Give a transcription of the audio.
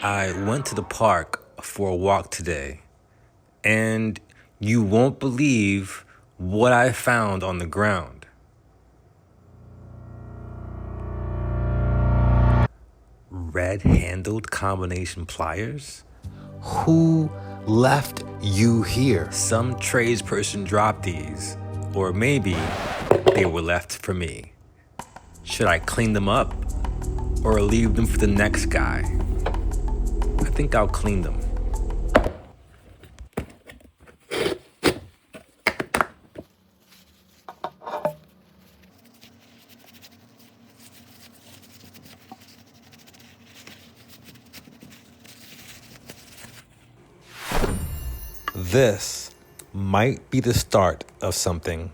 I went to the park for a walk today, and you won't believe what I found on the ground. Red-handled combination pliers? Who left you here? Some tradesperson dropped these, or maybe they were left for me. Should I clean them up or leave them for the next guy? I think I'll clean them. This might be the start of something